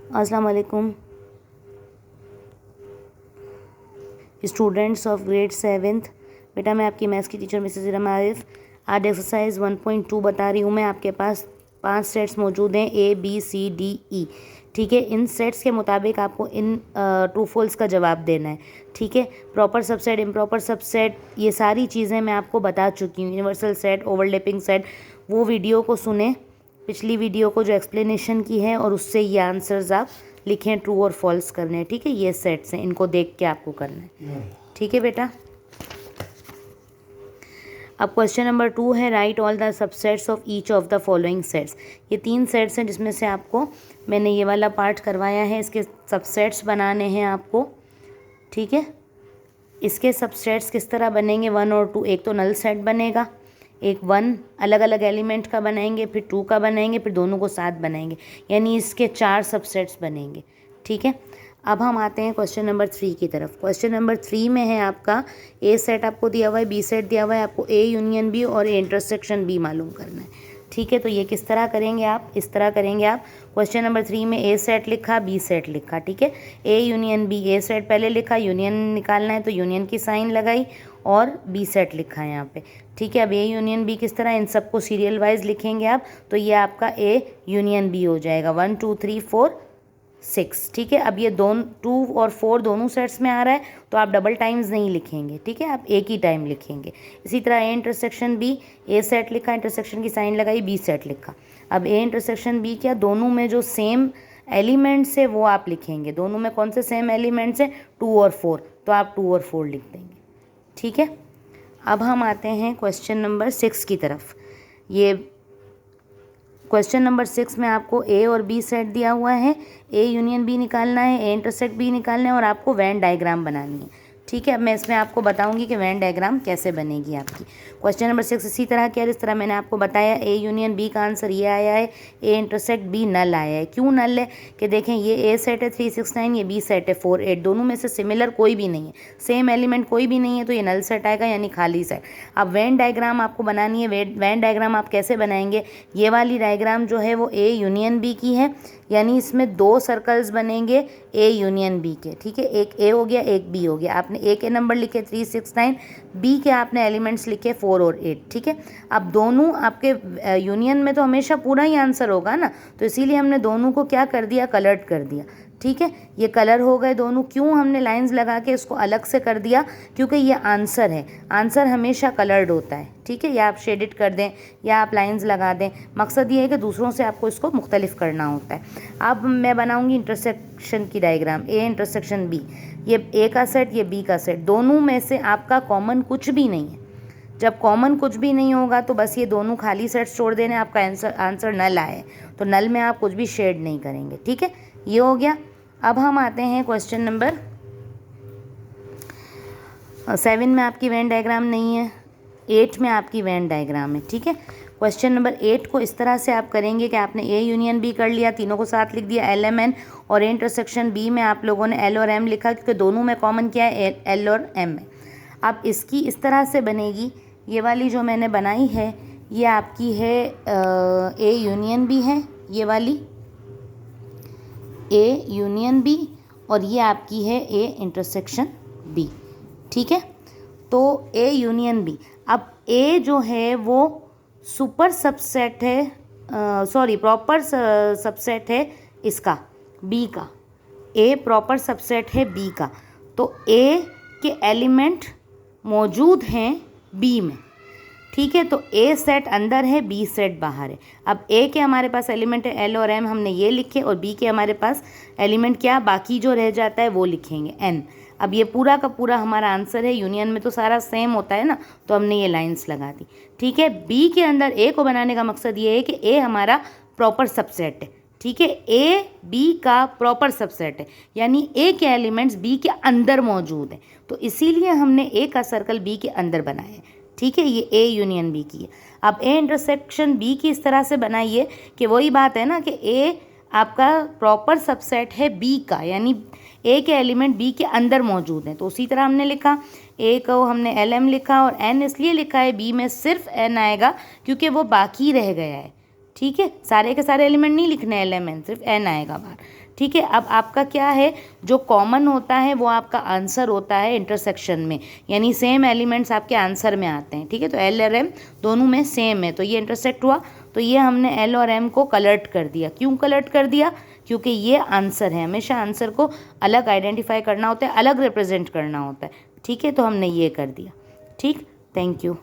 अस्सलाम वालेकुम students of grade 7th। बेटा मैं आपकी मैथ्स की टीचर मिसेस इरम आरिफ। आज एक्सरसाइज 1.2 बता रही हूँ मैं। आपके पास 5 सेट्स मौजूद हैं, A B C D E। ठीक है, इन सेट्स के मुताबिक आपको इन ट्रू फॉल्स का जवाब देना है। ठीक है, प्रॉपर सबसेट, इम्प्रॉपर सबसेट, ये सारी चीज़ें मैं आपको बता चुकी हूँ। यूनिवर्सल सेट, ओवरलैपिंग सेट, वो वीडियो को सुने, पिछली वीडियो को जो एक्सप्लेनेशन की है, और उससे ये आंसर्स आप लिखें, ट्रू और फॉल्स करने हैं। ठीक है, ये सेट्स हैं, इनको देख के आपको करना है। ठीक है बेटा। अब क्वेश्चन नंबर 2 है, right all the subsets of each of the following sets. ये 3 सेट्स हैं जिसमें से आपको मैंने ये वाला पार्ट करवाया है, इसके सबसेट्स बनाने हैं आपको। ठीक है, इसके सबसेट्स किस तरह बनेंगे, 1 और 2। एक तो नल सेट बनेगा, एक 1 अलग अलग एलिमेंट का बनाएंगे, फिर 2 का बनाएंगे, फिर दोनों को साथ बनाएंगे, यानी इसके 4 सबसेट्स बनेंगे। ठीक है, अब हम आते हैं क्वेश्चन नंबर 3 की तरफ। क्वेश्चन नंबर 3 में है आपका ए सेट आपको दिया हुआ है, बी सेट दिया हुआ है, आपको ए यूनियन बी और ए इंटरसेक्शन बी मालूम करना है। ठीक है, तो ये किस तरह करेंगे आप, इस तरह करेंगे आप। क्वेश्चन नंबर 3 में ए सेट लिखा, बी सेट लिखा। ठीक है, A union B, A set पहले लिखा, यूनियन निकालना है तो यूनियन की साइन लगाई, और बी सेट लिखा है यहाँ पे। ठीक है, अब ए यूनियन बी किस तरह, इन सबको सीरियल वाइज लिखेंगे आप, तो ये आपका ए यूनियन बी हो जाएगा, 1 2 3 4 6। ठीक है, अब ये 2 और 4 दोनों सेट्स में आ रहा है, तो आप डबल टाइम्स नहीं लिखेंगे। ठीक है, आप एक ही टाइम लिखेंगे। इसी तरह A intersection B, A set लिखा, इंटरसेक्शन की साइन लगाई, बी सेट लिखा। अब ए इंटरसेक्शन बी क्या, दोनों में जो सेम एलिमेंट्स है वो आप लिखेंगे। दोनों में कौन से सेम एलिमेंट्स हैं, 2 और 4, तो आप 2 और 4 लिख देंगे। ठीक है, अब हम आते हैं क्वेश्चन नंबर 6 की तरफ। ये क्वेश्चन नंबर 6 में आपको ए और बी सेट दिया हुआ है, ए यूनियन बी निकालना है, ए इंटरसेक्ट बी निकालना है, और आपको वेन डायग्राम बनानी है। ठीक है, अब मैं इसमें आपको बताऊंगी कि वेन डायग्राम कैसे बनेगी आपकी। क्वेश्चन नंबर 6 इसी तरह क्या, इस तरह मैंने आपको बताया, ए यूनियन बी का आंसर ये आया है, ए इंटरसेक्ट बी नल आया है। क्यों नल है, कि देखें ये ए सेट है 3 6 9, ये बी सेट है 4 8, दोनों में से सिमिलर कोई भी नहीं है, सेम एलिमेंट कोई भी नहीं है, तो ये नल सेट आएगा, यानी खाली सेट। अब वेन डायग्राम आपको बनानी है। वेन डायग्राम आप कैसे बनाएंगे, ये वाली डायग्राम जो है वो ए यूनियन बी की है, यानी इसमें 2 सर्कल्स बनेंगे ए यूनियन बी के। ठीक है, एक ए हो गया, एक बी हो गया। आपने ए के नंबर लिखे 3 6 9, बी के आपने एलिमेंट्स लिखे 4 और 8। ठीक है, अब दोनों आपके यूनियन में तो हमेशा पूरा ही आंसर होगा ना, तो इसीलिए हमने दोनों को क्या कर दिया, कलर्ड कर दिया। ठीक है, ये कलर हो गए दोनों। क्यों हमने लाइंस लगा के इसको अलग से कर दिया, क्योंकि ये आंसर है, आंसर हमेशा कलर्ड होता है। ठीक है, या आप शेडिड कर दें या आप लाइंस लगा दें, मकसद ये है कि दूसरों से आपको इसको मुख्तलिफ करना होता है। अब मैं बनाऊंगी इंटरसेक्शन की डायग्राम, ए इंटरसेक्शन बी। ये ए का सेट, ये बी का सेट, दोनों में से आपका कॉमन कुछ भी नहीं है। जब कॉमन कुछ भी नहीं होगा तो बस ये दोनों खाली सेट्स छोड़ देने, आपका आंसर नल आए, तो नल में आप कुछ भी शेड नहीं करेंगे। ठीक है, ये हो गया। अब हम आते हैं क्वेश्चन नंबर 7 में आपकी वेन डायग्राम नहीं है, 8 में आपकी वेन डायग्राम है। ठीक है, क्वेश्चन नंबर 8 को इस तरह से आप करेंगे कि आपने ए यूनियन बी कर लिया, तीनों को साथ लिख दिया एल एम एन, और ए इंटरसेक्शन बी में आप लोगों ने एल और एम लिखा, क्योंकि दोनों में कॉमन क्या है, एल और एम है। अब इसकी इस तरह से बनेगी, ये वाली जो मैंने बनाई है ये आपकी है ए यूनियन बी है, ये वाली ए यूनियन बी, और ये आपकी है ए इंटरसेक्शन बी। ठीक है, तो ए यूनियन बी। अब ए जो है वो सुपर सबसेट है, प्रॉपर सबसेट है इसका, बी का। ए प्रॉपर सबसेट है बी का, तो ए के एलिमेंट मौजूद हैं बी में। ठीक है, तो ए सेट अंदर है, बी सेट बाहर है। अब ए के हमारे पास एलिमेंट है एल और एम, हमने ये लिखे, और बी के हमारे पास एलिमेंट क्या, बाकी जो रह जाता है वो लिखेंगे एन। अब ये पूरा का पूरा हमारा आंसर है, यूनियन में तो सारा सेम होता है ना, तो हमने ये लाइंस लगा दी। ठीक है, बी के अंदर ए को बनाने का मकसद ये है कि ए हमारा प्रॉपर सबसेट है। ठीक है, ए बी का प्रॉपर सबसेट है, यानी ए के एलिमेंट्स बी के अंदर मौजूद हैं, तो इसीलिए हमने ए का सर्कल बी के अंदर बनाया है। ठीक है, ये ए यूनियन बी की है। अब ए इंटरसेक्शन बी की इस तरह से बनाइए कि वही बात है ना कि ए आपका प्रॉपर सबसेट है बी का, यानी ए के एलिमेंट बी के अंदर मौजूद हैं, तो उसी तरह हमने लिखा, ए को हमने एल एम लिखा, और एन इसलिए लिखा है, बी में सिर्फ एन आएगा क्योंकि वो बाकी रह गया है। ठीक है, सारे के सारे एलिमेंट नहीं लिखने एल एम एन, सिर्फ एन आएगा बाहर। ठीक है। अब आपका क्या है, जो कॉमन होता है वो आपका आंसर होता है इंटरसेक्शन में, यानी सेम एलिमेंट्स आपके आंसर में आते हैं। ठीक है, तो एल और एम दोनों में सेम है, तो ये इंटरसेक्ट हुआ, तो ये हमने एल और एम को कलर्ट कर दिया। क्यों कलर्ट कर दिया? क्योंकि ये आंसर है, हमेशा आंसर को अलग आइडेंटिफाई करना होता है, अलग रिप्रेजेंट करना होता है। ठीक है, तो हमने ये कर दिया। ठीक, थैंक यू।